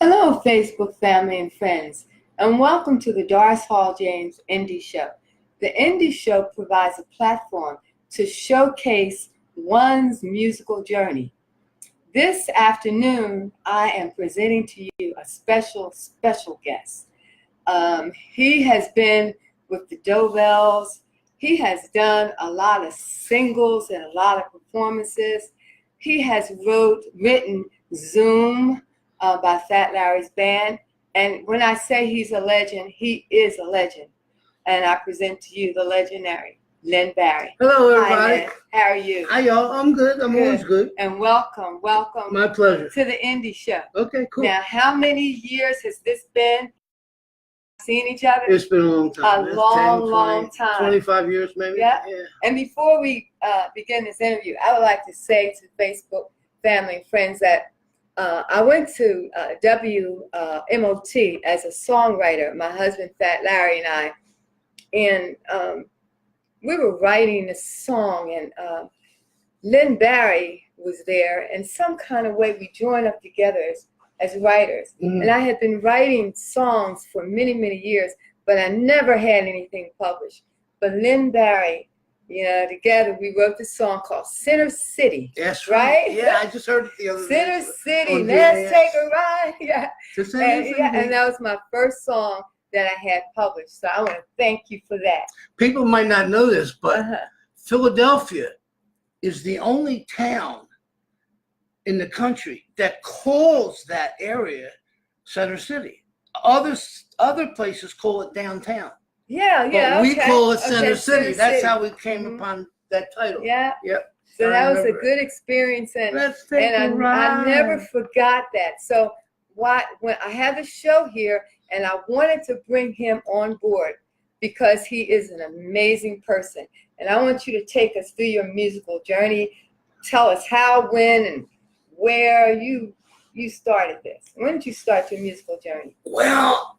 Hello, Facebook family and friends, and welcome to the Doris Hall James Indie Show. The Indie Show provides a platform to showcase one's musical journey. This afternoon, I am presenting to you a special guest. He has been with the Dovels. He has done a lot of singles and a lot of performances. He has written Zoom by Fat Larry's band. And when I say he's a legend, he is a legend. And I present to you the legendary Lynn Barry. Hello, everybody. Hi, Lynn. How are you? Hi, y'all. I'm good. I'm always good. And welcome. My pleasure. To the Indie Show. Okay, cool. Now, how many years has this been? Seen each other? It's been a long time. A long time. 25 years, maybe. Yeah. And before we begin this interview, I would like to say to Facebook family and friends that I went to WMOT as a songwriter, my husband Fat Larry and I, and we were writing a song, and Lynn Barry was there, and some kind of way we joined up together as writers. Mm-hmm. And I had been writing songs for many years, but I never had anything published. But Lynn Barry, together we wrote this song called Center City. That's right. Yeah, I just heard it the other day. Center City, let's take a ride. Yeah. And that was my first song that I had published. So I want to thank you for that. People might not know this, but Philadelphia is the only town in the country that calls that area Center City. Other places call it downtown. But we call it Center City. That's how we came upon that title. Yeah. Yep. So that was a good experience, and I never forgot that. So when I have a show here, and I wanted to bring him on board because he is an amazing person, and I want you to take us through your musical journey. Tell us how, when, and where you started this. When did you start your musical journey? Well,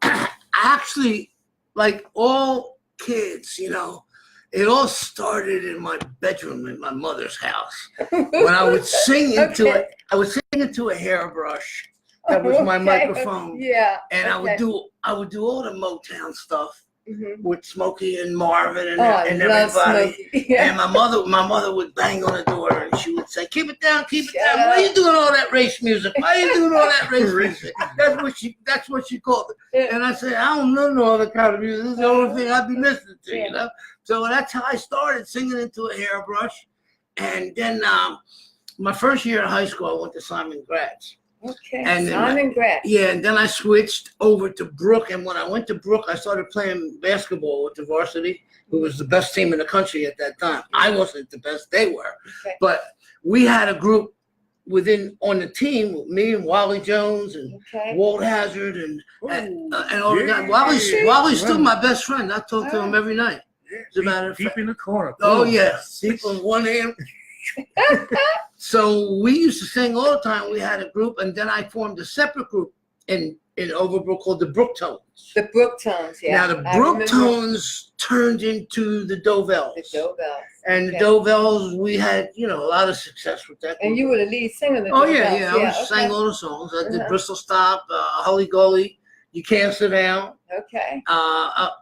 actually, like all kids, it all started in my bedroom in my mother's house when I would sing into it. I would sing into a hairbrush. That was my microphone. Yeah. And I would do all the Motown stuff with Smokey and Marvin and everybody. Yeah. And my mother would bang on the door and she would say, "Keep it down, keep it down. Why are you doing all that race music? Why are you doing all that race music?" That's what she called it. And I said, "I don't know no other kind of music. This is the only thing I'd be listening to, So that's how I started singing into a hairbrush. And then my first year in high school, I went to Simon Gratz. Okay, and Simon Gratz. Yeah, and then I switched over to Brook. And when I went to Brook, I started playing basketball with the varsity, who was the best team in the country at that time. I wasn't the best, they were. Okay. But we had a group on the team with me and Wally Jones and Walt Hazard and all the guys. Wally's still my best friend. I talk to him every night. As a matter of fact. Deep in the corner. Oh, yeah. Sleep on one hand. So we used to sing all the time. We had a group, and then I formed a separate group in Overbrook called the Brooktones. The Brooktones, yeah. Now the Brooktones turned into the Dovels. The Dovels. And the Dovels, we had, a lot of success with that group. And you were the lead singer of the Dovels. I sang all the songs. I did Bristol Stop, Hully Gully, You Can't Sit Down. Okay.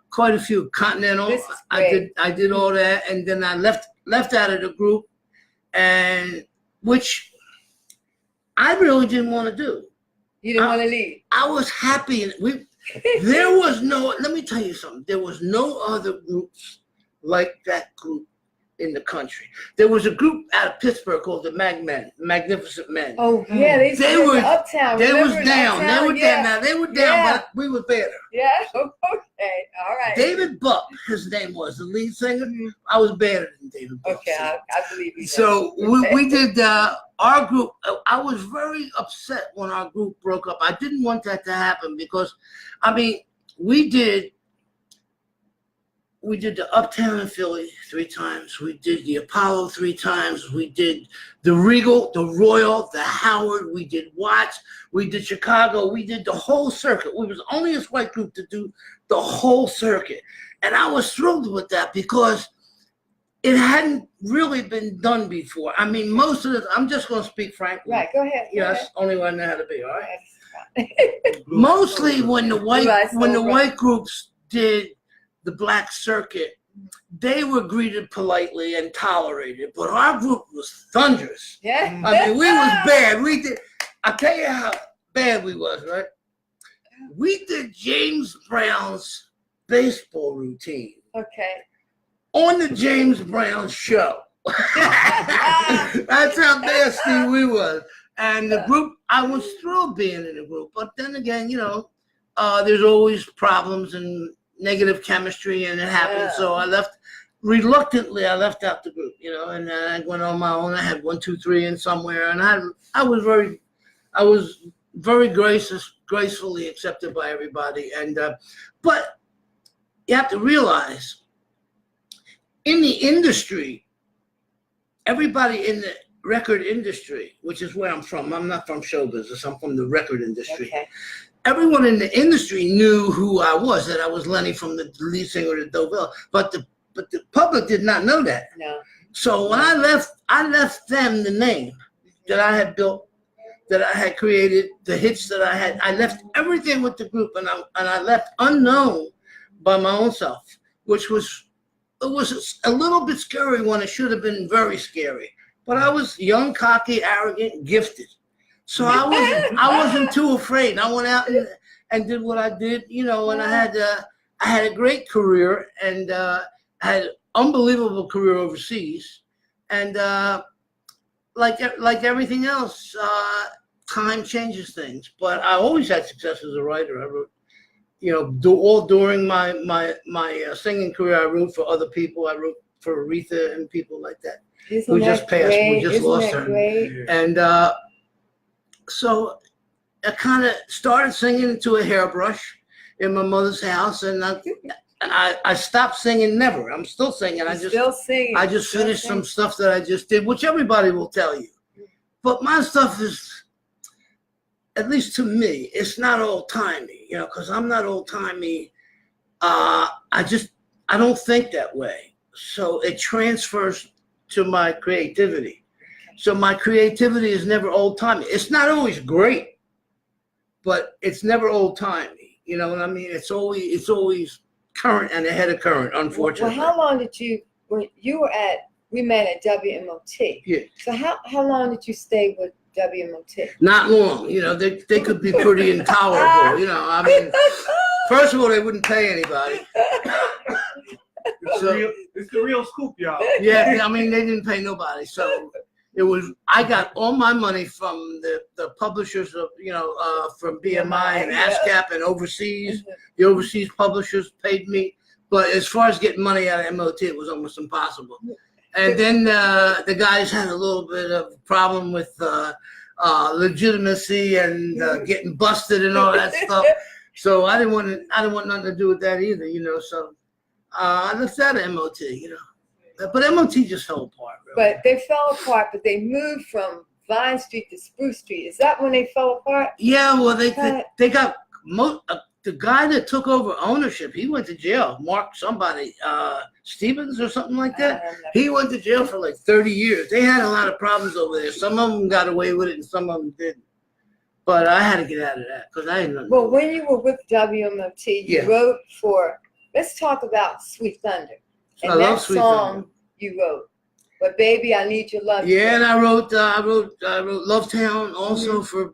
Quite a few. Continental. This is great. I did all that, and then I left out of the group, and which I really didn't want to do. You didn't want to leave. I was happy, and there was no. Let me tell you something. There was no other groups like that group in the country. There was a group out of Pittsburgh called the Magnificent Men. Oh yeah, they were uptown. They was down. They were down. Now they were down, but we were better. Yeah. Okay. All right. David Buck, his name was the lead singer. I was better than David Buck. Okay, I believe you. So we did our group. I was very upset when our group broke up. I didn't want that to happen because, we did the Uptown in Philly 3 times. We did the Apollo 3 times. We did the Regal, the Royal, the Howard. We did Watts. We did Chicago. We did the whole circuit. We was the onlyest white group to do the whole circuit. And I was thrilled with that because it hadn't really been done before. Most of it, I'm just going to speak frankly. Right, go ahead. Yes, only one I know how to be, all right? Mostly when the white groups did the black circuit, they were greeted politely and tolerated, but our group was thunderous. Yeah. I mean, we was bad. I'll tell you how bad we was, right? We did James Brown's baseball routine. Okay. On the James Brown show. That's how nasty we was. And the group, I was thrilled being in the group. But then again, there's always problems and negative chemistry, and it happened. So I left. Reluctantly, I left out the group, and I went on my own. I had 1, 2, 3 in somewhere, and I was very gracefully accepted by everybody. And but you have to realize, in the industry, everybody in the record industry, which is where I'm from. I'm not from show business. I'm from the record industry. Okay. Everyone in the industry knew who I was, that I was Lenny from the lead singer of Dovell. But the public did not know that. No. So when I left them the name that I had built, that I had created, the hits that I had. I left everything with the group, and I left unknown by my own self, which was a little bit scary when it should have been very scary. But I was young, cocky, arrogant, gifted. So I wasn't too afraid. I went out and did what I did, and I had a great career, and I had an unbelievable career overseas. And like everything else, time changes things. But I always had success as a writer. I wrote, all during my singing career, I wrote for other people. I wrote for Aretha and people like that. Isn't who that just passed. great? We just Isn't lost that her. Great? And so I kind of started singing to a hairbrush in my mother's house, and I stopped singing never. I'm still singing. Still singing. I just finished some stuff that I just did, which everybody will tell you. But my stuff is, at least to me, it's not old-timey, because I'm not old-timey. I don't think that way. So it transfers to my creativity. So my creativity is never old-timey. It's not always great, but it's never old-timey. You know what I mean? It's always current and ahead of current, unfortunately. Well, how long did when you were we met at WMOT. Yeah. So how long did you stay with WMOT? Not long. They could be pretty intolerable. I mean, first of all, they wouldn't pay anybody. It's the real scoop, y'all. Yeah, I mean, they didn't pay nobody. So I got all my money from the publishers of, from BMI and ASCAP and overseas. The overseas publishers paid me. But as far as getting money out of MOT, it was almost impossible. And then the guys had a little bit of a problem with legitimacy and getting busted and all that stuff. So I didn't want nothing to do with that either, So I left out of MOT, But MOT just fell apart. Really. But they fell apart, but they moved from Vine Street to Spruce Street. Is that when they fell apart? Yeah, well, they got the guy that took over ownership. He went to jail. Mark somebody, Stevens or something like that. He went to jail for like 30 years. They had a lot of problems over there. Some of them got away with it, and some of them didn't. But I had to get out of that because I didn't know. Well, when you were with WMOT, you wrote for. Let's talk about Sweet Thunder. And I love Sweet Thunder. You wrote, but baby, I need your love. Yeah, and I wrote Love Town also for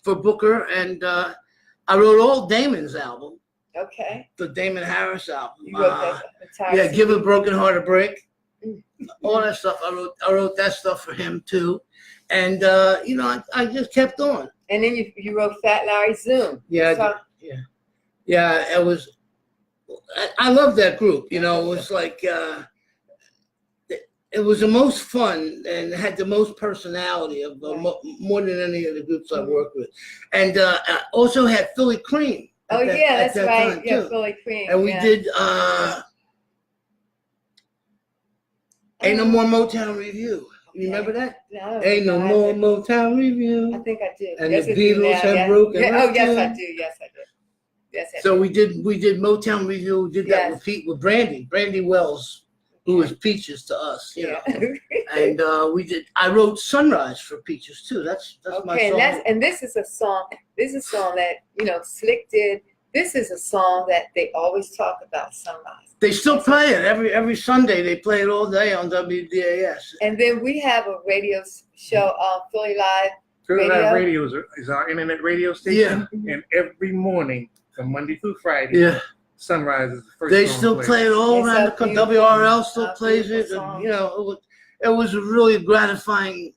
Booker, and I wrote all Damon's album. Okay. The Damon Harris album. You wrote that. Give a Broken Heart a Break. All that stuff. I wrote that stuff for him too, and I just kept on. And then you wrote Fat Larry Zoom. Yeah, It was. I love that group. It was like it was the most fun and had the most personality of more than any of the groups I worked with, and I also had Philly Cream. That's right. Yeah, Philly Cream. And we did Ain't No More Motown Review. You remember that? No. Ain't No More Motown Review. I think I do. And the Beatles have broken. Oh, yes, I do. Yes, I did. Yes, I so we did Motown Review. We did that with Brandy Wells who was Peaches to us, you know. Yeah. And I wrote Sunrise for Peaches too. That's my Okay, song. and this is a song. This is a song that Slick did. This is a song that they always talk about, Sunrise. They still play it every Sunday. They play it all day on WDAS. And then we have a radio show, Philly Live. Philly Live Radio is our internet radio station, Yeah. and every morning from Monday through Friday, Yeah. Sunrise is the first. They song still played. play it all It's around a the country. beautiful- WRL still a plays it. beautiful And, song. it was a really gratifying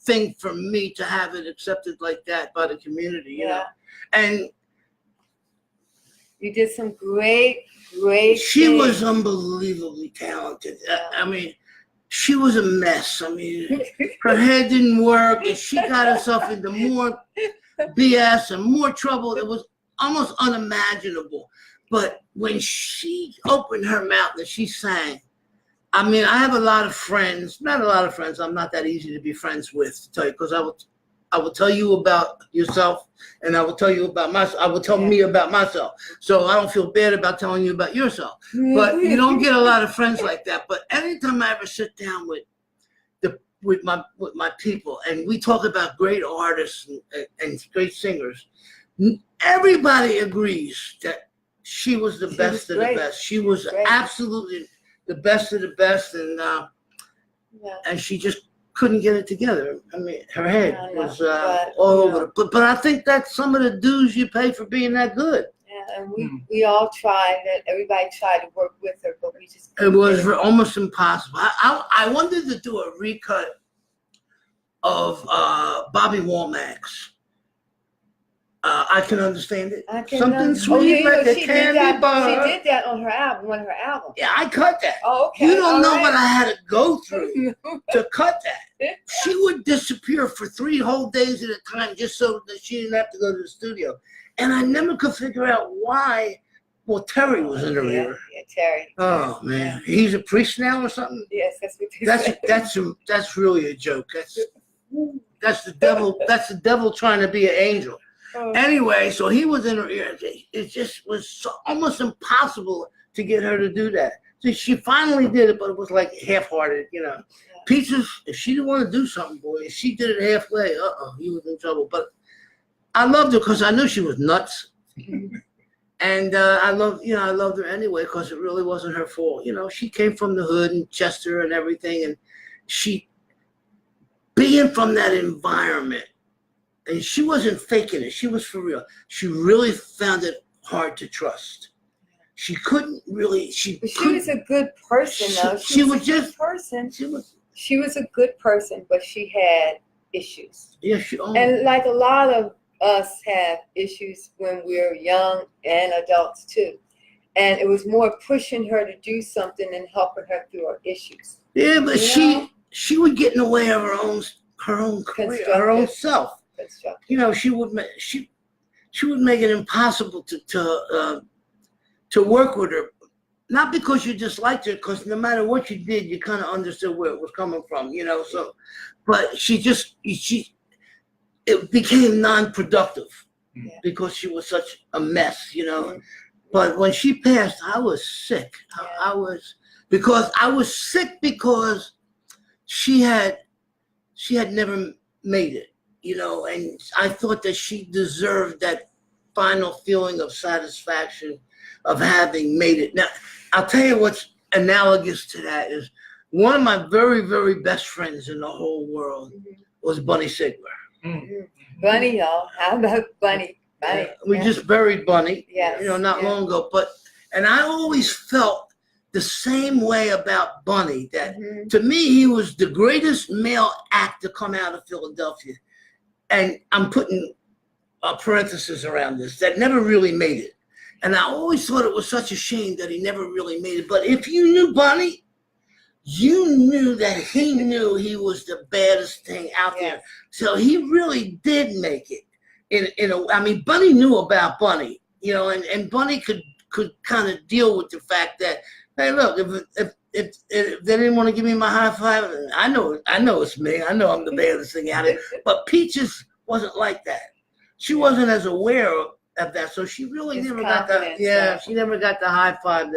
thing for me to have it accepted like that by the community, you know. And You did some great she things. was unbelievably talented. I mean, she was a mess. I mean, her head didn't work, and she got herself into more BS and more trouble. It was almost unimaginable. But when she opened her mouth and she sang, I mean, I have a lot of friends, not a lot of friends. I'm not that easy to be friends with, to tell you, because I will tell you about yourself, and I will tell you about myself. I will tell me about myself. So I don't feel bad about telling you about yourself. But you don't get a lot of friends like that. But anytime I ever sit down with my people and we talk about great artists and great singers, everybody agrees that she was the best of the best. She was absolutely the best of the best, and she just couldn't get it together. I mean, her head was all over. But I think that's some of the dues you pay for being that good. Yeah, and we all tried. Everybody tried to work with her, but we just It was almost impossible. I wanted to do a recut of Bobby Womack's. I Can Understand It. Something sweet like a candy bar. She did that on her album, Yeah, I cut that. Oh, okay. You don't know what I had to go through to cut that. She would disappear for 3 whole days at a time just so that she didn't have to go to the studio. And I never could figure out why. Well, Terry was in her ear. Yeah, Terry. Oh, man. He's a priest now or something? Yes, that's what they say. That's really a joke. That's the devil. That's the devil trying to be an angel. Anyway, so he was in her ear. It just was almost impossible to get her to do that. So she finally did it, but it was like half-hearted, you know. Yeah. Peaches, if she didn't want to do something, boy, if she did it halfway, he was in trouble. But I loved her because I knew she was nuts. And I loved her anyway because it really wasn't her fault. You know, she came from the hood and Chester and everything, and she, being from that environment, and she wasn't faking it. She was for real. She really found it hard to trust. She couldn't really. She was a good person, though. She was a good person. She was a good person, but she had issues. Yeah, and like a lot of us have issues when we're young and adults too. And it was more pushing her to do something and helping her through her issues. Yeah, but she would get in the way of her own career, her own self. You know, she would make it impossible to work with her, not because you disliked her, because no matter what you did, you kind of understood where it was coming from, you know. So, but it became non-productive because she was such a mess, you know. But when she passed, I was sick. I was sick because she had never made it. You know, and I thought that she deserved that final feeling of satisfaction of having made it. Now, I'll tell you what's analogous to that is one of my very, very best friends in the whole world was Bunny Sigler. Bunny, y'all. How about Bunny? We just buried Bunny, not Yeah. long ago. And I always felt the same way about Bunny, that to me, he was the greatest male act to come out of Philadelphia. And I'm putting a parenthesis around this, that never really made it. And I always thought it was such a shame that he never really made it. But if you knew Bunny, you knew that he knew he was the baddest thing out there. So he really did make it. I mean, Bunny knew about Bunny, you know, and Bunny could kind of deal with the fact that, hey, look, if they didn't want to give me my high five, I know it's me. I know I'm the baddest thing out there. But Peaches wasn't like that. She wasn't as aware of that, so she really never got the she never got the high five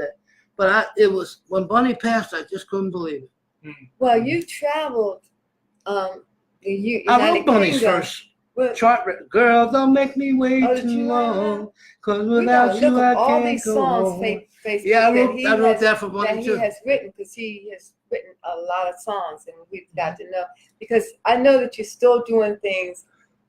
But it was when Bunny passed, I just couldn't believe it. Well, you traveled the I wrote United Bunny's Kingdom. first Well, chart. Girl, don't make me wait oh, did too you write that? long, 'cause We without gotta you look I up all can't these go songs home. Facebook Yeah, that I wrote that for that Bunny he too. has written, because he has written a lot of songs, and we've got to know, because I know that you're still doing things.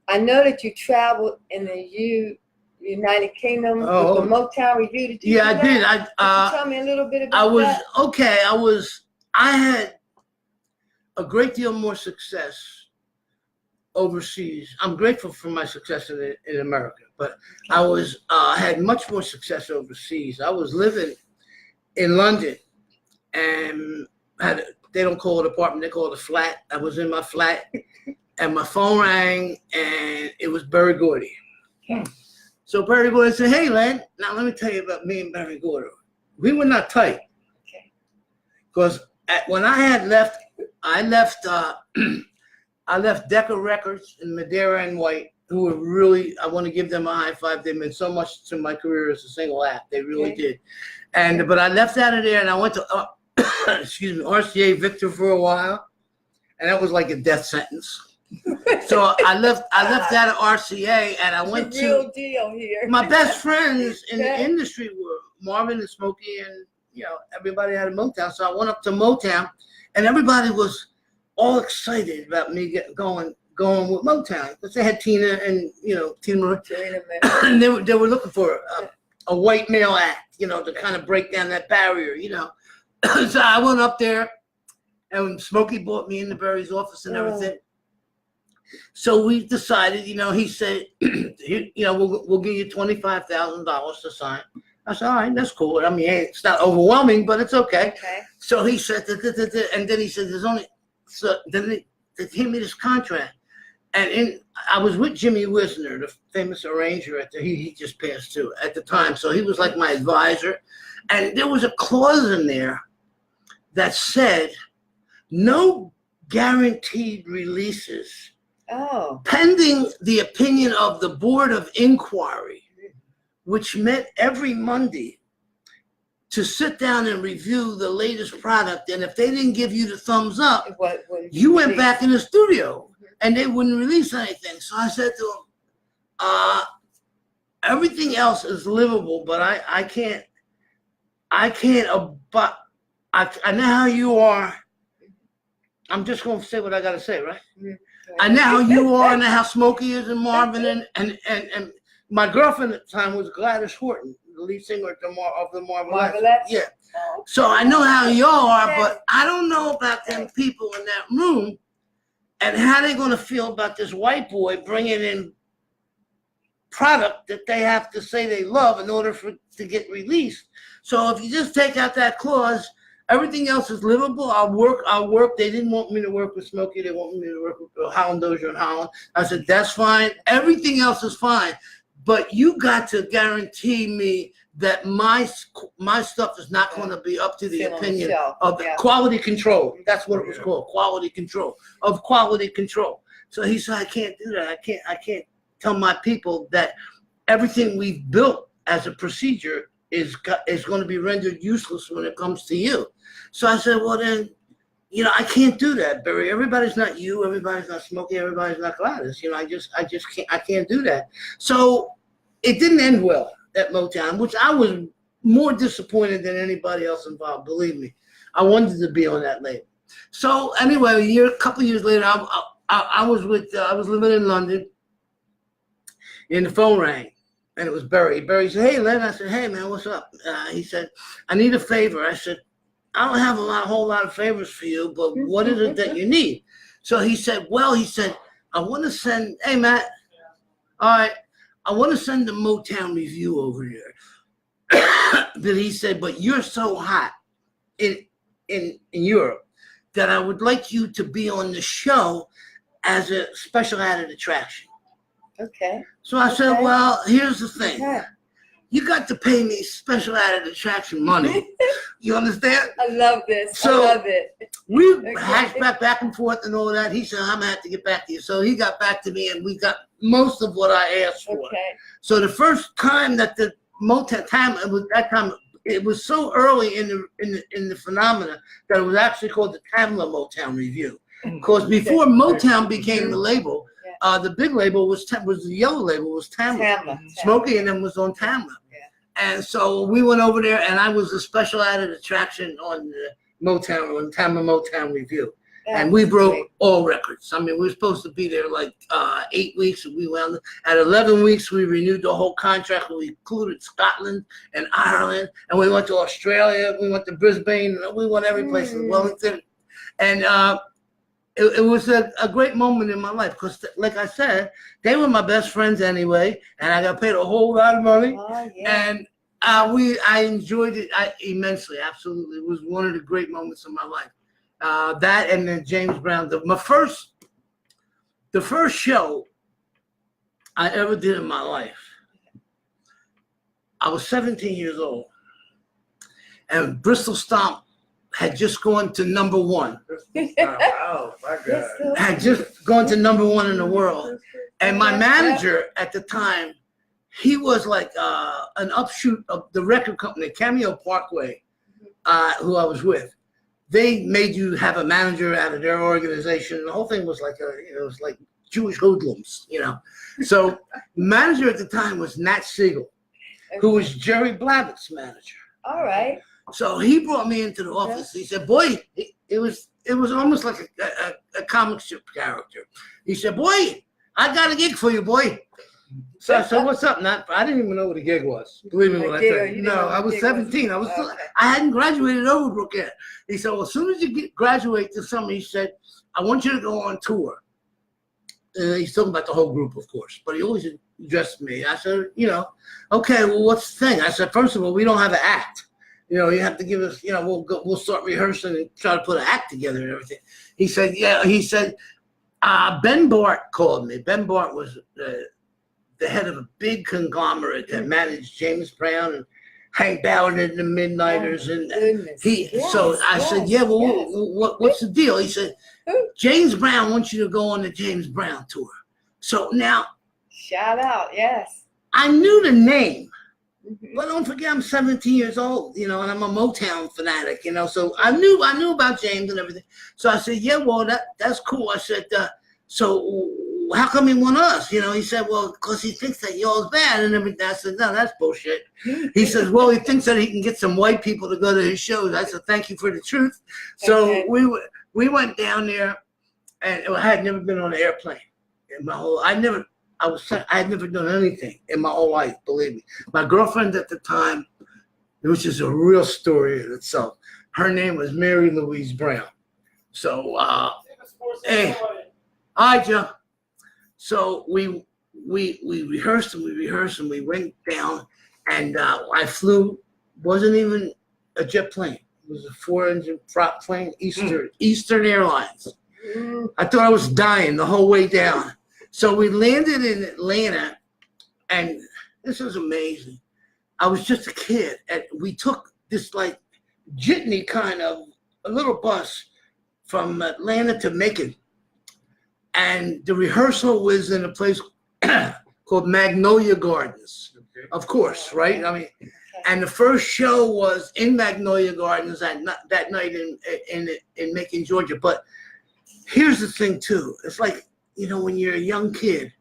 I know that you traveled in the United Kingdom with the Motown Review. Did you Yeah, do I did. that? Could you tell me a little bit about that? I had a great deal more success overseas. I'm grateful for my success in America, but I had much more success overseas. I was living in London and they don't call it an apartment, they call it a flat. I was in my flat and my phone rang and it was Berry Gordy. Okay. So Berry Gordy said, "Hey, Len, now let me tell you about me and Berry Gordy. We were not tight." Okay. Because when I left Decca Records in Madeira and White, who were really, I want to give them a high five. They meant so much to my career as a single act. They really did. But I left out of there and I went to, RCA Victor for a while. And that was like a death sentence. So I left out of RCA and I went to, real deal here. My best friends in the industry were Marvin and Smokey, and everybody had a Motown. So I went up to Motown and everybody was all excited about me going with Motown, because they had Tina and Tina Marie, and they were looking for a white male act, to kind of break down that barrier, So I went up there, and Smokey brought me into Barry's office and everything. So we decided, he said, we'll give you $25,000 to sign. I said, all right, that's cool. I mean, it's not overwhelming, but it's okay. So he said, and then he said, then they gave me this contract. And I was with Jimmy Wisner, the famous arranger he just passed too at the time. So he was like my advisor. And there was a clause in there that said, no guaranteed releases pending the opinion of the Board of Inquiry, which met every Monday to sit down and review the latest product. And if they didn't give you the thumbs up, you went back in the studio and they wouldn't release anything. So I said to them, everything else is livable, but I can't, but I know how you are. I'm just going to say what I got to say, right? I know how you are, and how Smokey is, and Marvin, and my girlfriend at the time was Gladys Horton, the lead singer of the Marvelettes. Yeah. So I know how y'all are, but I don't know about them people in that room and how they're going to feel about this white boy bringing in product that they have to say they love in order to get released. So if you just take out that clause, everything else is livable. I'll work. They didn't want me to work with Smokey. They want me to work with Holland Dozier and Holland. I said, that's fine. Everything else is fine. But you got to guarantee me that my stuff is not going to be up to the opinion of the quality control. That's what it was called, quality control. So he said, I can't do that. I can't tell my people that everything we've built as a procedure is going to be rendered useless when it comes to you. So I said, well then, I can't do that, Barry. Everybody's not you. Everybody's not Smokey. Everybody's not Gladys. I can't do that. So it didn't end well at Motown, which I was more disappointed than anybody else involved. Believe me, I wanted to be on that label. So anyway, a couple of years later, I was living in London, and the phone rang. And it was Barry. Barry said, hey, Len. I said, hey, man, what's up? He said, I need a favor. I said, I don't have a whole lot of favors for you, but what is it that you need? So he said, I want to send, hey, Matt, all right, I want to send the Motown Review over here. But he said, but you're so hot in Europe that I would like you to be on the show as a special added attraction. Okay. So I said, well, here's the thing. You got to pay me special added attraction money. You understand? I love this. So I love it. We hashed back and forth and all that. He said, I'm going to have to get back to you. So he got back to me and we got most of what I asked for. Okay. So the first time that the Motown time, it was that time it was so early in the phenomena that it was actually called the Tamla Motown Review. Because before Motown became the label, the big label was the yellow label was Tamla. Smokey and them was on Tamla. And so we went over there, and I was a special added attraction on the Tamla Motown Review. And we broke all records. I mean, we were supposed to be there like 8 weeks, and we wound at 11 weeks. We renewed the whole contract. We included Scotland and Ireland, and we went to Australia. We went to Brisbane. We went every place in Wellington, and it was a great moment in my life because, like I said, they were my best friends anyway, and I got paid a whole lot of money, and I enjoyed it immensely. Absolutely, it was one of the great moments of my life. That and then James Brown. The first show I ever did in my life, I was 17 years old, and Bristol Stomp had just gone to number one. Oh my God! Had just gone to number one in the world, and my manager at the time, he was like an offshoot of the record company, Cameo Parkway, who I was with. They made you have a manager out of their organization. The whole thing was like it was like Jewish hoodlums, you know. So the manager at the time was Nat Siegel, who was Jerry Blavat's manager. All right. So he brought me into the office. He said, "Boy," it was almost like a comic strip character. He said, "Boy, I got a gig for you, boy." So I said, "What's up, Nat?" I didn't even know what a gig was. Believe me when I tell you. No, I was 17. I hadn't graduated Overbrook yet. He said, "Well, as soon as you graduate this summer," he said, "I want you to go on tour." He's talking about the whole group, of course, but he always addressed me. I said, "Okay, well, what's the thing?" I said, "First of all, we don't have an act. You have to give us, we'll start rehearsing and try to put an act together and everything." He said, "Yeah." He said, Ben Bart called me. Ben Bart was the head of a big conglomerate that managed James Brown and Hank Ballard and the Midnighters. I said, "Yeah, well, what's the deal?" He said, "James Brown wants you to go on the James Brown tour." So now, shout out, yes. I knew the name. But don't forget, I'm 17 years old, and I'm a Motown fanatic, So I knew about James and everything. So I said, "Yeah, well, that's cool." I said, "So how come he want us?" He said, "Well, because he thinks that y'all's bad and everything." I said, "No, that's bullshit." He says, "Well, he thinks that he can get some white people to go to his shows." I said, "Thank you for the truth." So we went down there, and I had never been on an airplane in my whole. I had never done anything in my whole life, believe me. My girlfriend at the time, which is a real story in itself, her name was Mary Louise Brown. So, hey, hi, Joe. So we rehearsed and we went down, and I flew. Wasn't even a jet plane. It was a 4-engine prop plane, Eastern Airlines. I thought I was dying the whole way down. So we landed in Atlanta, and this was amazing. I was just a kid, and we took this like jitney kind of a little bus from Atlanta to Macon, and the rehearsal was in a place called Magnolia Gardens, of course, right? I mean, and the first show was in Magnolia Gardens that night in Macon, Georgia. But here's the thing too: it's like, when you're a young kid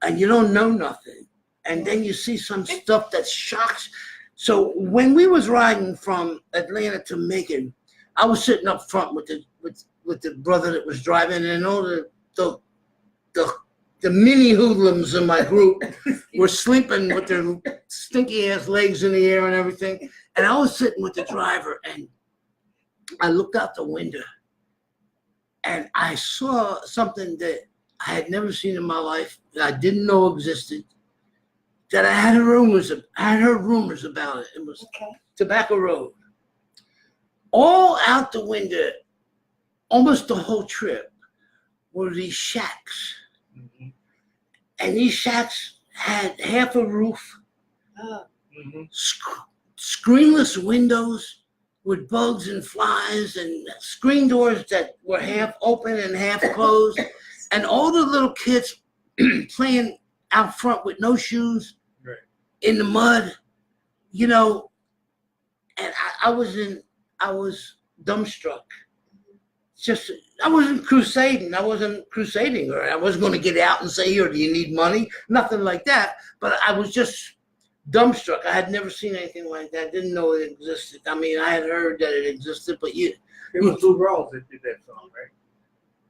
and you don't know nothing, and then you see some stuff that shocks. So when we was riding from Atlanta to Macon, I was sitting up front with the brother that was driving, and all the mini hoodlums in my group were sleeping with their stinky ass legs in the air and everything. And I was sitting with the driver, and I looked out the window, and I saw something that I had never seen in my life, that I didn't know existed, that I had heard rumors about it. It was Tobacco Road. All out the window, almost the whole trip, were these shacks. Mm-hmm. And these shacks had half a roof, screenless windows with bugs and flies, and screen doors that were half open and half closed. And all the little kids playing out front with no shoes, in the mud, and I was dumbstruck. Just I wasn't crusading. I wasn't crusading her. I wasn't going to get out and say, "Here, do you need money?" Nothing like that. But I was just dumbstruck. I had never seen anything like that. Didn't know it existed. I mean, I had heard that it existed, but It was Lou Rawls that did that song, right?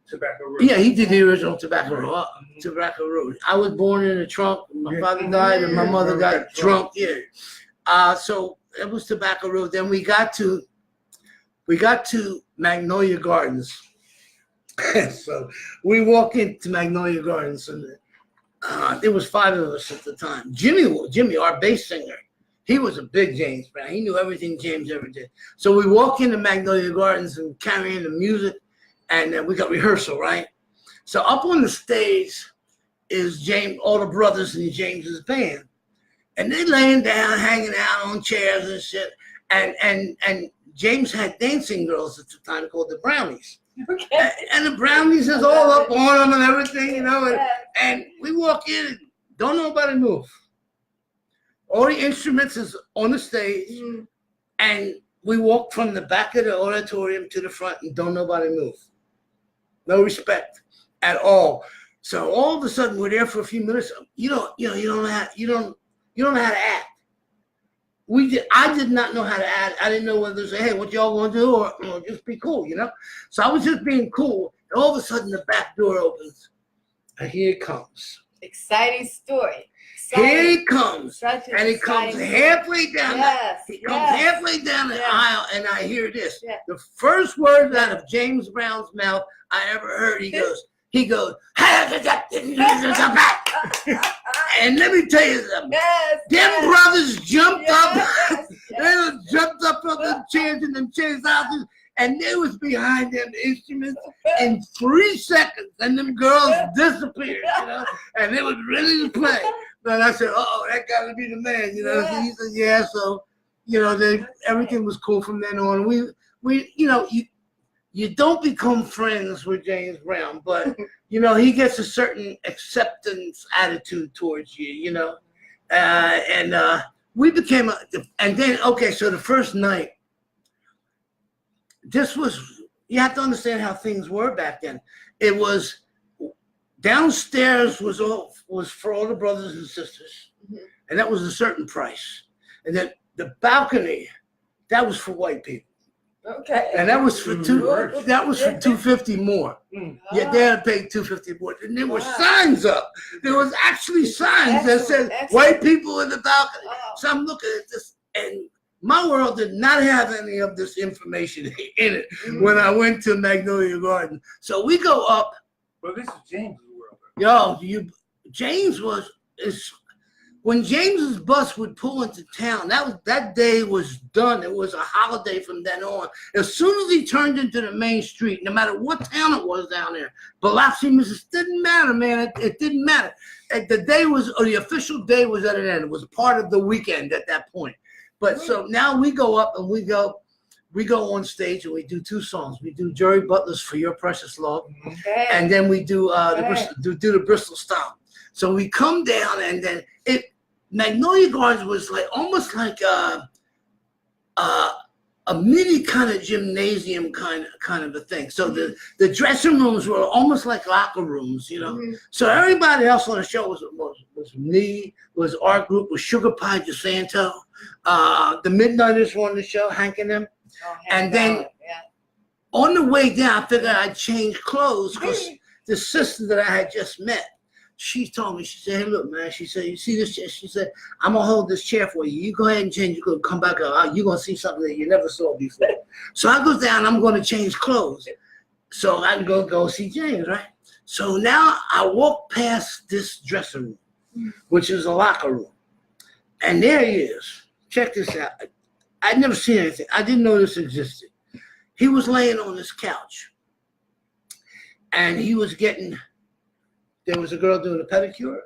Tobacco Road. yeah, he did the original Tobacco Road. Tobacco Road. I was born in a trunk. My father died, and my mother got drunk. Yeah. So it was Tobacco Road. Then we got to Magnolia Gardens. So we walk into Magnolia Gardens, and there was 5 of us at the time. Jimmy, our bass singer, he was a big James Brown. He knew everything James ever did. So we walk into Magnolia Gardens and carrying the music, and we got rehearsal, right? So up on the stage is James, all the brothers in James's band, and they laying down, hanging out on chairs and shit, and James had dancing girls at the time called the Brownies. Okay. And the Brownies is all up on them and everything, you know. And we walk in and don't nobody move. All the instruments is on the stage, and we walk from the back of the auditorium to the front and don't nobody move. No respect at all. So all of a sudden we're there for a few minutes. You don't know how to act. I did not know how to act. I didn't know whether to say, "Hey, what y'all gonna do?" or just be cool, you know. So I was just being cool. And all of a sudden the back door opens, and here it comes. Exciting story. Here he comes, Such an and he comes exciting halfway down. Yes, He comes halfway down the aisle, and I hear this. Yeah. The first words out of James Brown's mouth I ever heard. He goes, and let me tell you something. Them brothers jumped up. They jumped up on the chairs and them chairs out, and they was behind them instruments in 3 seconds, and them girls disappeared, you know, and they was ready to play. But I said, "Oh, that got to be the man," you know. Yeah. He said, "Yeah." So, you know, everything was cool from then on. We, you know, you don't become friends with James Brown, but you know, he gets a certain acceptance attitude towards you, you know. And we became, and then, okay, so the first night, you have to understand how things were back then. It was, downstairs was for all the brothers and sisters, and that was a certain price. And then the balcony, that was for white people. Okay. And that was for $250 more. Yeah, they had to pay $250 more. And there were signs up. There was actually signs that said white people in the balcony. So I'm looking at this, and my world did not have any of this information in it when I went to Magnolia Garden. So we go up. Well, this is James' world. James when James's bus would pull into town, that day was done. It was a holiday from then on. As soon as he turned into the main street, no matter what town it was down there, Biloxi, Mississippi, didn't matter, man. It didn't matter. The official day was at an end. It was part of the weekend at that point. But so now we go up and we go on stage and we do 2 songs. We do Jerry Butler's "For Your Precious Love," and then we do the Bristol Stomp. So we come down, and then Magnolia Gardens was almost like a mini kind of gymnasium kind of a thing. So the dressing rooms were almost like locker rooms, you know. So everybody else on the show was me, was our group, was Sugar Pie DeSanto, the Midnighters were on the show, Hank and them. And then on the way down, I figured I'd change clothes because the sister that I had just met, she told me, she said, "Hey, look, man," she said, "you see this chair?" She said, "I'm going to hold this chair for you. You go ahead and change your clothes. Come back up. You're going to see something that you never saw before." So I go down. I'm going to change clothes. So I can go see James, right? So now I walk past this dressing room, which is a locker room. And there he is. Check this out. I'd never seen anything. I didn't know this existed. He was laying on this couch. And he was there was a girl doing a pedicure,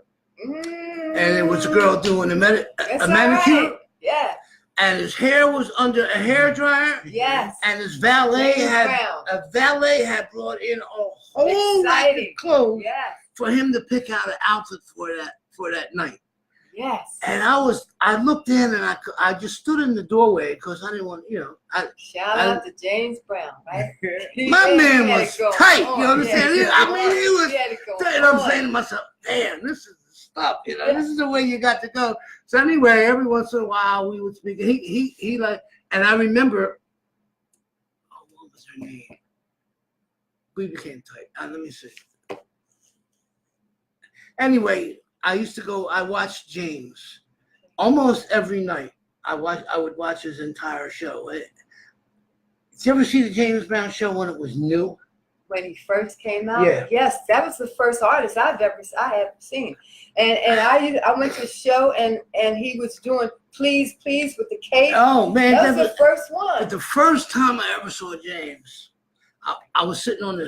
and there was a girl doing a manicure. Right. Yeah. And his hair was under a hairdryer. Yes. And his valet had brought in a whole lot of clothes for him to pick out an outfit for that night. Yes. And I looked in and I just stood in the doorway because I didn't want, Shout out to James Brown, right? My man was tight, you understand? I mean, he was tight. And I'm saying to myself, damn, this is the stuff, this is the way you got to go. So anyway, every once in a while we would speak. He like, and I remember, what was her name? We became tight. Let me see. Anyway, I watched James almost every night. I would watch his entire show. Did you ever see the James Brown show when it was new? When he first came out? Yeah. Yes, that was the first artist I have seen. And I went to a show and he was doing Please Please with the cape. Oh man, that was the first one. The first time I ever saw James, I was sitting on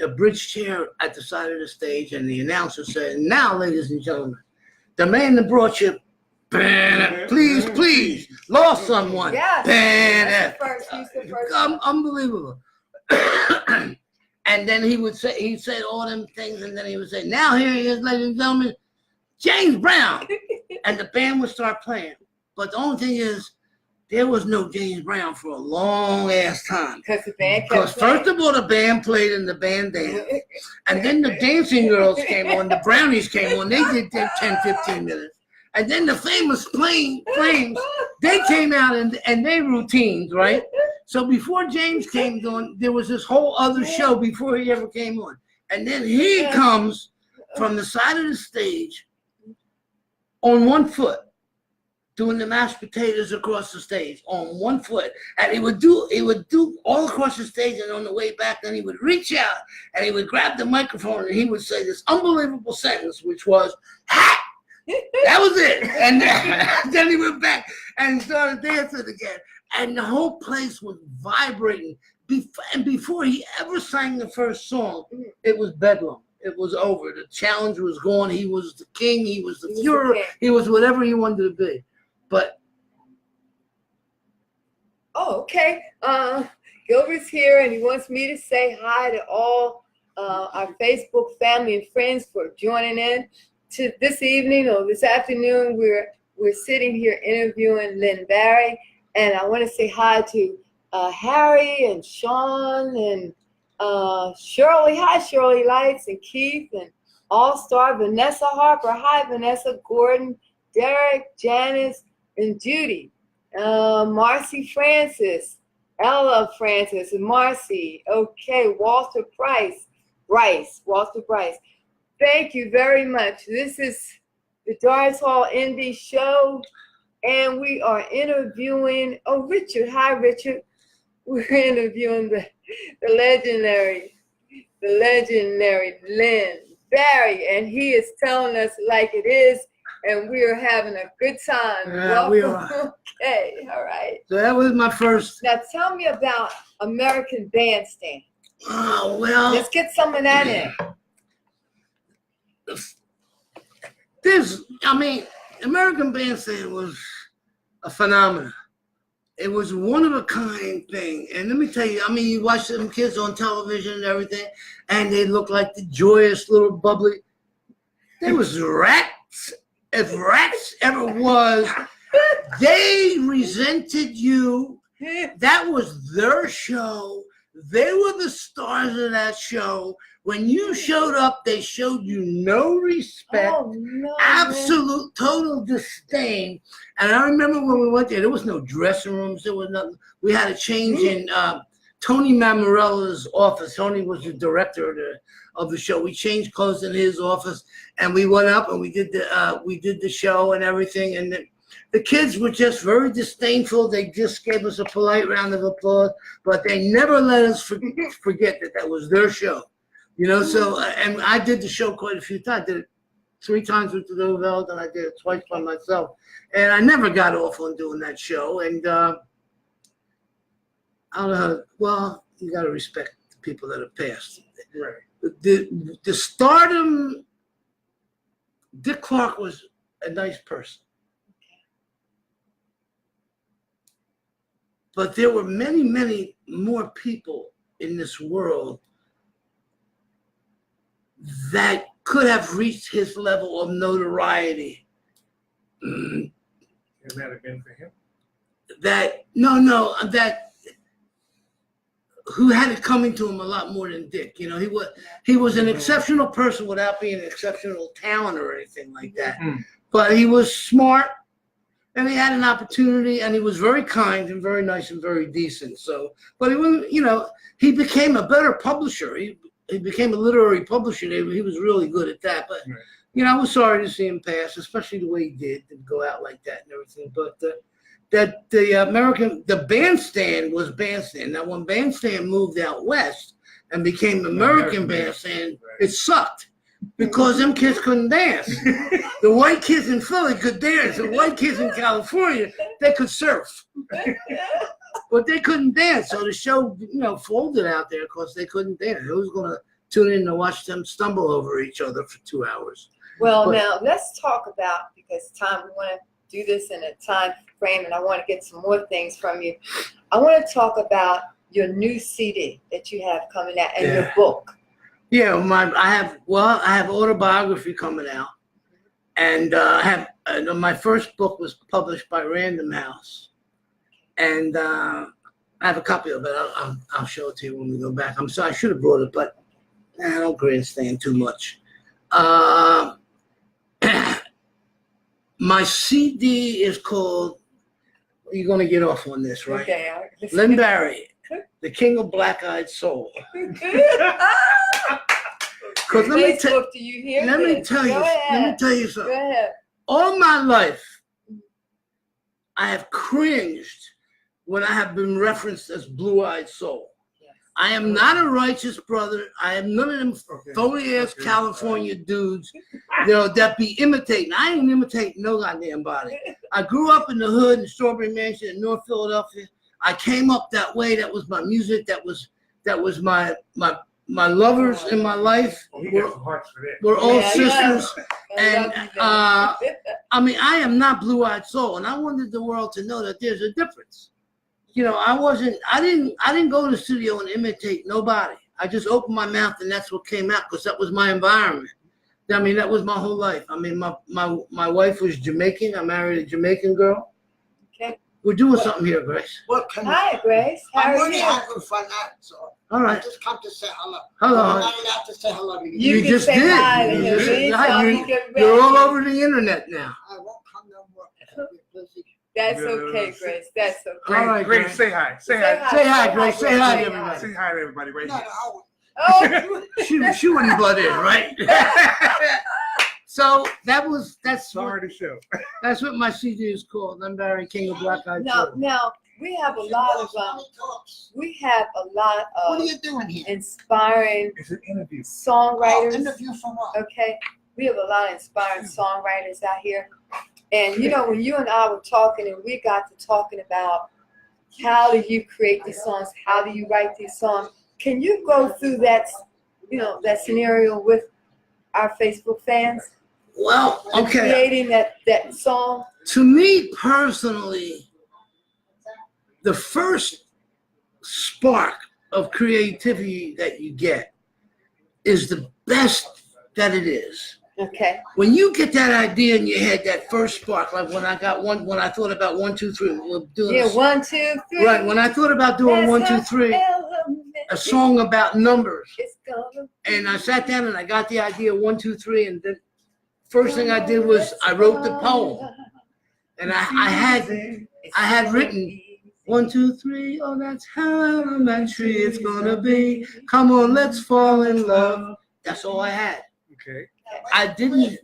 a bridge chair at the side of the stage, and the announcer said, "Now, ladies and gentlemen, the man that brought you, please, please, lost someone." Yes, that's the first. Unbelievable. And then he said all them things, and then he would say, "Now here he is, ladies and gentlemen, James Brown," and the band would start playing. But the only thing is, there was no James Brown for a long ass time. Because first of all, the band played and the band danced. And then the dancing girls came on, the brownies came on. They did 10, 15 minutes. And then the famous Flames, they came out and they routines, right? So before James came on, there was this whole other show before he ever came on. And then he comes from the side of the stage on one foot, doing the mashed potatoes across the stage on one foot, and he would do all across the stage, and on the way back, then he would reach out and he would grab the microphone and he would say this unbelievable sentence, which was, "Ha!" That was it. And then he went back and started dancing again, and the whole place was vibrating. And before he ever sang the first song, it was bedlam. It was over. The challenge was gone. He was the king. He was the Führer. He was whatever he wanted to be. But okay. Gilbert's here, and he wants me to say hi to all our Facebook family and friends for joining in to this evening or this afternoon. We're sitting here interviewing Lynn Barry, and I want to say hi to Harry and Sean and Shirley. Hi, Shirley Lights, and Keith and All-Star Vanessa Harper. Hi, Vanessa. Gordon, Derek, Janice, and Judy, Marcy Francis, Ella Francis, and Marcy. Okay, Walter Walter Bryce. Thank you very much. This is the Doris Hall Indie Show, and we are interviewing, Richard. Hi, Richard. We're interviewing the legendary Lynn Barry, and he is telling us like it is. And we are having a good time. Yeah, we are. Okay, all right. So that was my first. Now tell me about American Bandstand. Oh, well. Let's get some of that in. American Bandstand was a phenomenon. It was one of a kind thing. And let me tell you, you watch them kids on television and everything, and they look like the joyous little bubbly. There was rats. If rats ever was, they resented you. That was their show. They were the stars of that show. When you showed up, they showed you no respect, absolute, total disdain. And I remember when we went there was no dressing rooms. There was nothing. We had a change in Tony Mamarella's office. Tony was the director of the show. We changed clothes in his office, and we went up and we did the show and everything. And the kids were just very disdainful. They just gave us a polite round of applause, but they never let us forget that was their show. So, and I did the show quite a few times. I did it 3 times with the Novels, and I did it twice by myself. And I never got off on doing that show. And I don't know you got to respect the people that have passed. Right. The stardom, Dick Clark was a nice person. But there were many, many more people in this world that could have reached his level of notoriety It might have been for him. that who had it coming to him a lot more than Dick. You know, he was an exceptional person without being an exceptional talent or anything like that. But he was smart, and he had an opportunity, and he was very kind and very nice and very decent. So, but he was, you know, he became a better publisher. He became a literary publisher. He was really good at that. But you know, I was sorry to see him pass, especially the way he did to go out like that and everything. But the Bandstand was Bandstand. Now, when Bandstand moved out west and became American Bandstand, it sucked because them kids couldn't dance. The white kids in Philly could dance. The white kids in California, they could surf. But they couldn't dance. So the show, you know, folded out there because they couldn't dance. Who's going to tune in to watch them stumble over each other for 2 hours? Well, now let's talk about, because we want to do this in a time frame, and I want to get some more things from you. I want to talk about your new CD that you have coming out and your book. Yeah, I have autobiography coming out, and my first book was published by Random House, and I have a copy of it. I'll show it to you when we go back. I'm sorry, I should have brought it, but I don't grandstand too much. My CD is called, you're going to get off on this, right? Okay. Len Barry, the King of Black-Eyed Soul. Because let me tell you something. Go ahead. All my life, I have cringed when I have been referenced as Blue-Eyed Soul. I am not a righteous brother. I am none of them phony-ass California dudes, you know, that be imitating. I ain't imitating no goddamn body. I grew up in the hood in Strawberry Mansion in North Philadelphia. I came up that way. That was my music. That was my lovers in my life. We're all sisters. And I mean, I am not Blue-Eyed Soul, and I wanted the world to know that there's a difference. You know, I didn't go to the studio and imitate nobody. I just opened my mouth and that's what came out because that was my environment. I mean, that was my whole life. I mean, my wife was Jamaican. I married a Jamaican girl. Okay. We're doing something here, Grace. Hi, Grace. How are you? I'm having fun, so all right. I just come to say hello. Hello. I'm not allowed to say hello to you. You just say did. Hi to him. You're all over the internet now. I won't come no more. That's okay, Grace. That's okay. All right, Grace, say hi. Say hi. Say hi, Grace. Say hi to everybody. Say hi to everybody right here. Oh. She wouldn't butt in, right? So that's Sorry to show. That's what my CD is called. I'm Barry, King of Black-Eyed Soul. Now we have a lot of What are you doing here? inspiring It's an interview. songwriters. Interview for what? Okay, we have a lot of inspiring songwriters out here. And you know, when you and I were talking, and we got to talking about how do you create these songs, how do you write these songs? Can you go through that, you know, that scenario with our Facebook fans? Well, okay. Creating that song. To me personally, the first spark of creativity that you get is the best that it is. Okay. When you get that idea in your head, that first spark, like when I thought about 1, 2, 3, we're doing 1, 2, 3. Right. When I thought about doing 1, 2, 3, a song about numbers, and I sat down and I got the idea 1, 2, 3, and the first thing I did was I wrote the poem, and I had written 1, 2, 3. Oh, that's how elementary it's gonna be. Come on, let's fall in love. That's all I had. Okay. I didn't.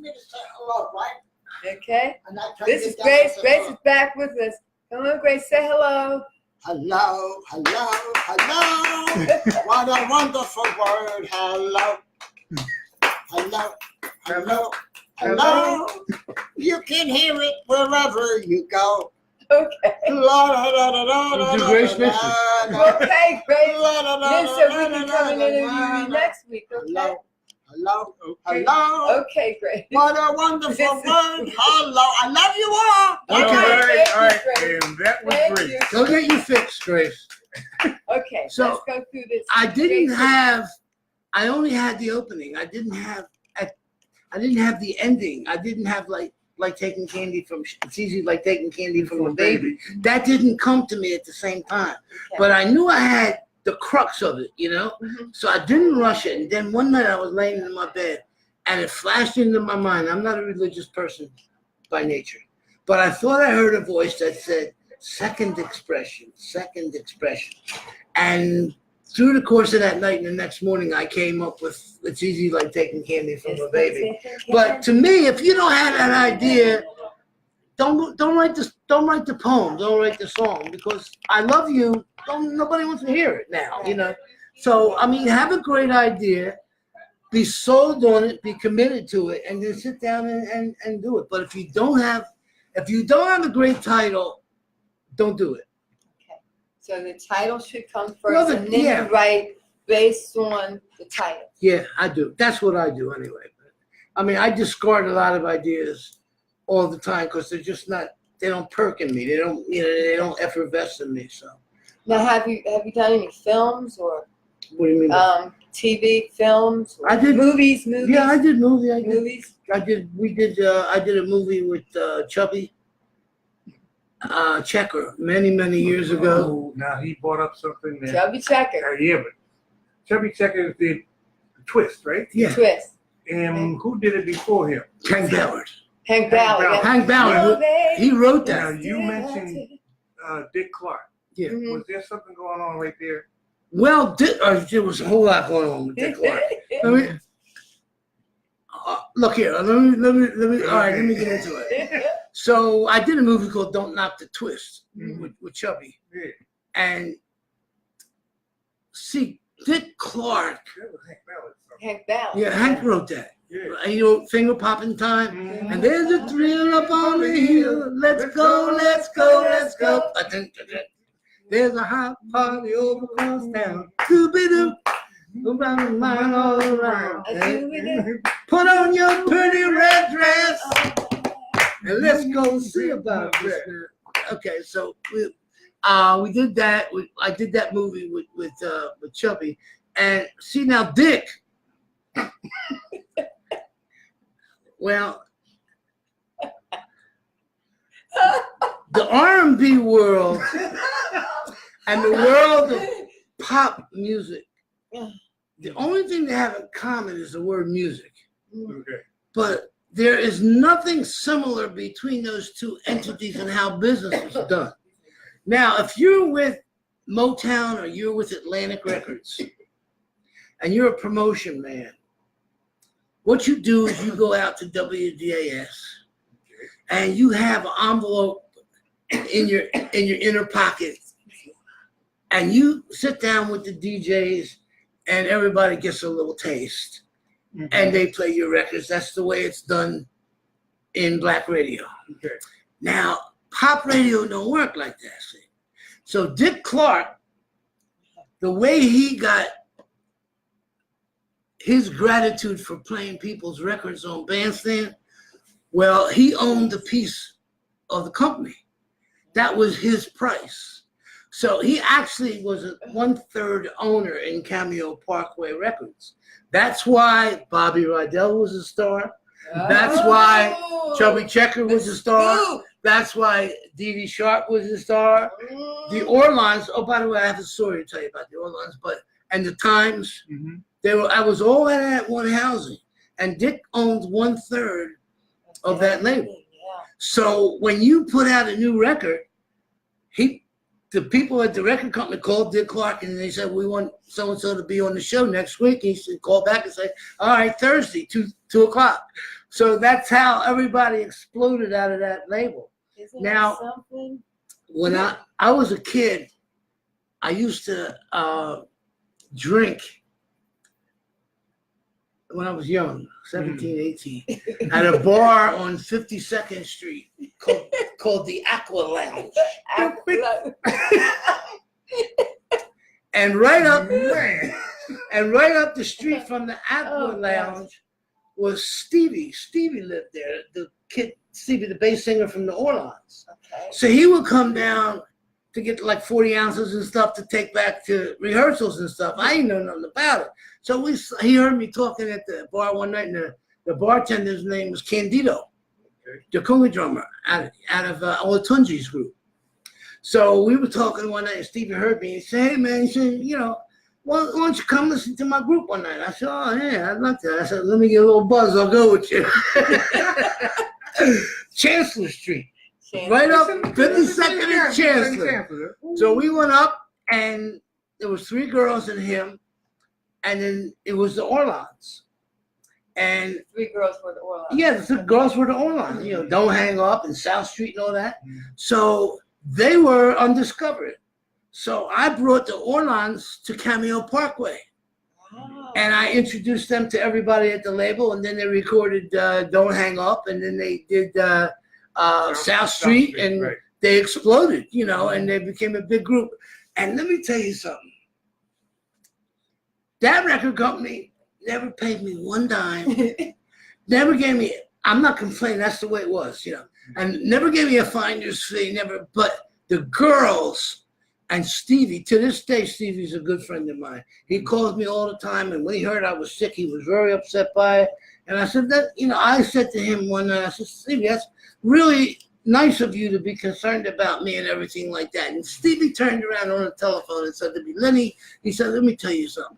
Okay. This is Grace. Grace is back with us. Come on, Grace. Say hello. Hello, hello, hello. What a wonderful word. Hello. Hello, hello, hello. You can hear it wherever you go. Okay. Do Grace miss you? Okay, Grace. Listen, we can come and interview you next week. Okay. Hello, Okay. hello. Okay, Grace. What a wonderful word. Hello. I love you all. Okay. All right. Thank All right. you, Grace. And that was Thank great. you. Go get you fixed, Grace. Okay, So, let's go through this. I only had the opening. I didn't have the ending. I didn't have like like taking candy from. It's easy like taking candy from a baby. That didn't come to me at the same time, but I knew I had the crux of it, you know. So I didn't rush it. And then one night I was laying in my bed, and it flashed into my mind. I'm not a religious person by nature, but I thought I heard a voice that said, second expression. And through the course of that night and the next morning, I came up with, it's easy like taking candy from a baby. But to me, if you don't have that idea, don't write the poem, don't write the song, because I love you. Nobody wants to hear it now, you know. So I mean, have a great idea, be sold on it, be committed to it, and then sit down and do it. But if you don't have a great title, don't do it. Okay. So the title should come first, and then you write based on the title. Yeah, I do. That's what I do anyway. I mean, I discard a lot of ideas all the time because they're just not. They don't perk in me. They don't. They don't effervesce in me. So. Now, have you done any films or? What do you mean? TV, films. I did movies. Yeah, I did movies. Movies. I did a movie with Chubby Checker many years ago. Oh, now he brought up something that. Chubby Checker. Yeah, but Chubby Checker did Twist, right? Yeah. Twist. And who did it before him? Hank Ballard. Hank Ballard. Hank Ballard. He wrote Now that. you mentioned Dick Clark. Yeah. Mhm. Was there something going on right there? Well, there was a whole lot going on with Dick Clark. Look here. Let me. All right, let me get into it. So I did a movie called "Don't Knock the Twist" with Chubby, and see Dick Clark. That was Hank Ballard. Hank Ballard. Yeah, Hank wrote that. Yeah. You know, finger popping time. And there's a thrill up on the hill. Let's go. I think there's a hot party over across town. Doo-be-doo. Around mine all around. Put on your pretty red dress and let's go see about this. Okay, so we did that. I did that movie with Chubby, and see now Dick. Well, the R&B world and the world of pop music, the only thing they have in common is the word music. Okay. But there is nothing similar between those two entities and how business is done. Now, if you're with Motown or you're with Atlantic Records and you're a promotion man, what you do is you go out to WDAS and you have an envelope in your inner pocket and you sit down with the DJs and everybody gets a little taste and they play your records. That's the way it's done in black radio. Okay. Now, pop radio don't work like that. See? So Dick Clark, the way he got his gratitude for playing people's records on Bandstand, well, he owned a piece of the company. That was his price. So he actually was a 1/3 owner in Cameo Parkway Records. That's why Bobby Rydell was a star. That's why Chubby Checker was a star. That's why Dee Dee Sharp was a star. The Orlons, oh, by the way, I have a story to tell you about the Orlons, and the Times, I was all in that one housing, and Dick owns 1/3 of that label. So when you put out a new record, the people at the record company called Dick Clark and they said, we want so-and-so to be on the show next week. He said, call back and say, all right, Thursday, 2 o'clock. So that's how everybody exploded out of that label. Isn't Now, that something? when I was a kid, I used to drink when I was young, 17, 18, at a bar on 52nd Street called the Aqua Lounge. And right up the street from the Aqua Lounge was Stevie. Stevie lived there, the kid, Stevie, the bass singer from the Orlons. Okay. So he would come down to get like 40 ounces and stuff to take back to rehearsals and stuff. I didn't know nothing about it. So he heard me talking at the bar one night, and the bartender's name was Candido. the conga drummer out of Olatunji's group. So we were talking one night, and Stevie heard me and said, "Hey man," he said, "you know, why don't you come listen to my group one night?" I said, "Oh yeah, I'd love to." I said, "Let me get a little buzz. I'll go with you." Chancellor Street, right up 52nd and Chancellor. So we went up, and there was 3 girls and him, and then it was the Orlons. And 3 girls were the Orlons. yeah, the 3 girls were the Orlons. You know, Don't Hang Up and South Street and all that. So they were undiscovered. So I brought the Orlons to Cameo Parkway. Wow. And I introduced them to everybody at the label, and then they recorded Don't Hang Up, and then they did South Street, and they exploded, you know, and they became a big group. And let me tell you something. That record company never paid me one dime, never gave me, I'm not complaining, that's the way it was, you know, and never gave me a finder's fee, never, but the girls and Stevie, to this day, Stevie's a good friend of mine. He calls me all the time, and when he heard I was sick, he was very upset by it. And I said that, you know, I said to him one night, I said, "Stevie, that's really nice of you to be concerned about me and everything like that." And Stevie turned around on the telephone and said to me, "Lenny," he said, "let me tell you something."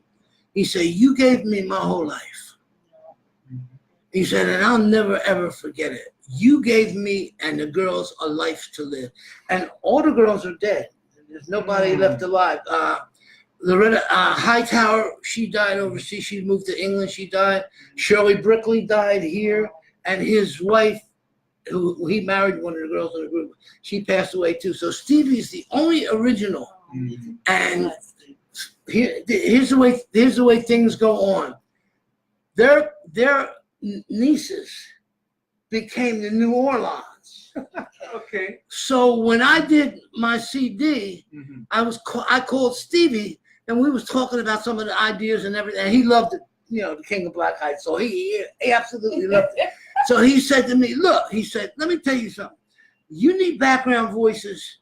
He said, "You gave me my whole life." He said, "and I'll never, ever forget it. You gave me and the girls a life to live." And all the girls are dead. There's nobody left alive. Loretta Hightower, she died overseas. She moved to England. She died. Shirley Brickley died here. And his wife, who he married one of the girls in the group, she passed away too. So Stevie's the only original. And here's the way things go on. Their nieces became the New Orleans. Okay. So when I did my CD, I called Stevie, and we was talking about some of the ideas and everything. And he loved it, you know, the King of Black Heights. So he absolutely loved it. So he said to me, "Look," he said, "let me tell you something. You need background voices.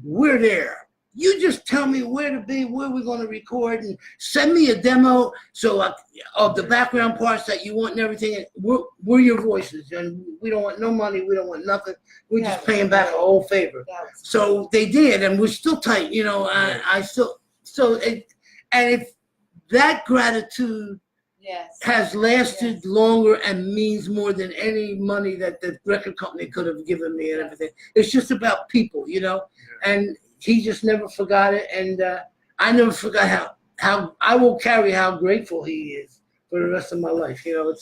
We're there. You just tell me where to be, where we're going to record, and send me a demo of the background parts that you want and everything. And we're your voices, and we don't want no money. We don't want nothing. We're just paying back a whole favor." So they did, and we're still tight. You know, I still and if that gratitude has lasted longer and means more than any money that the record company could have given me and everything. It's just about people, you know, and he just never forgot it, and I never forgot how I will carry how grateful he is for the rest of my life. You know,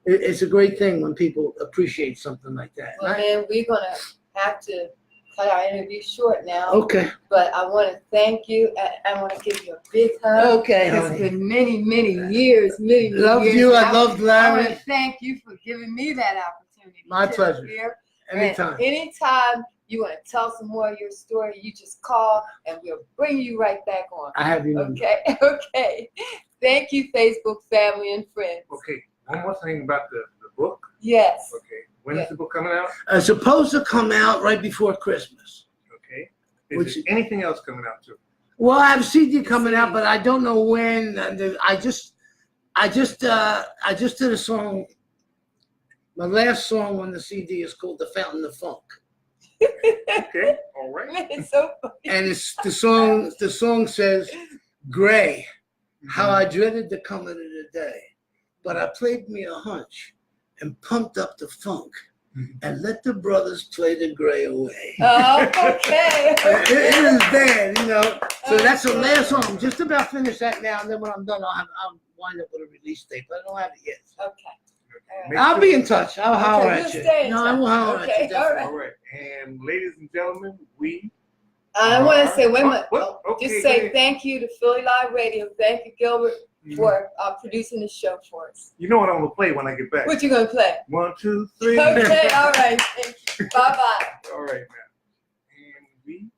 it's a great thing when people appreciate something like that. Well, man, we're gonna have to cut our interview short now. Okay. But I want to thank you. I want to give you a big hug. Okay, It's honey. been many years, many Love years. you. I now. love I want Larry. to thank you for giving me that opportunity. My to pleasure. appear. Anytime. And anytime you want to tell some more of your story, you just call and we'll bring you right back on. I have you. Okay, okay. Thank you, Facebook family and friends. Okay. One more thing about the book. Yes. Okay. When is the book coming out? It's supposed to come out right before Christmas. Okay. Is there anything else coming out too? Well, I have a CD coming out, but I don't know when. I just did a song. My last song on the CD is called "The Fountain of Funk." Okay. All right. It's so funny. And it's the song. The song says, "Gray, how I dreaded the coming of the day, but I played me a hunch and pumped up the funk, and let the brothers play the gray away." Oh, okay. It is bad, you know. So that's the last song. I'm just about finished that now, and then when I'm done, I'll wind up with a release date, but I don't have it yet. Okay. I'll be in touch. I'll holler we'll at you. stay in No, I will touch. holler Okay, at you. all right. All right. And ladies and gentlemen, we. I want to say, wait a minute. What? Okay, Just go say ahead. thank you to Philly Live Radio. Thank you, Gilbert, for producing the show for us. You know what I'm gonna play when I get back. What you gonna play? 1, 2, 3. Okay, all right. Thank you. Bye-bye. All right, man. And we.